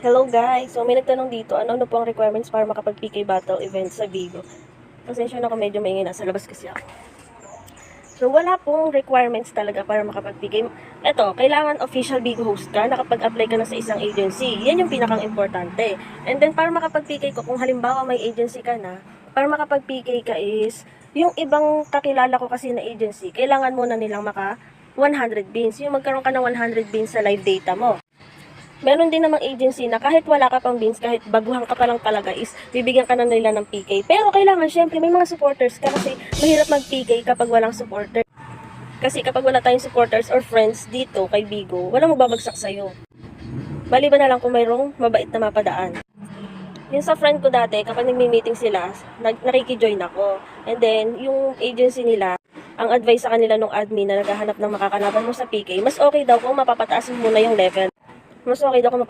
Hello guys! So may nagtanong dito, ano po ang requirements para makapag-PK battle event sa Vigo? Pasensya na ako, medyo maingay, nasa labas kasi ako. So wala pong requirements talaga para makapag-PK. Eto, kailangan official Vigo host ka, nakapag-apply ka na sa isang agency. Yan yung pinakang importante. And then para makapag-PK ko, kung halimbawa may agency ka na, para makapag-PK ka is, yung ibang kakilala ko kasi na agency, kailangan muna nilang maka 100 beans. Yung magkaroon ka ng 100 beans sa live data mo. Meron din namang agency na kahit wala ka pang beans, kahit baguhan ka pa lang talaga is, bibigyan ka na nila ng PK. Pero kailangan, syempre, may mga supporters ka kasi mahirap mag-PK kapag walang supporter. Kasi kapag wala tayong supporters or friends dito kay Bigo, walang magbabagsak sa'yo. Maliban na lang kung mayroong mabait na mapadaan. Yung sa friend ko dati, kapag nagmi-meeting sila, nakikijoin ako. And then, yung agency nila, ang advice sa kanila nung admin na naghahanap ng makakalaban mo sa PK, mas okay daw kung mapapataas mo muna yung level. Mas okay daw kung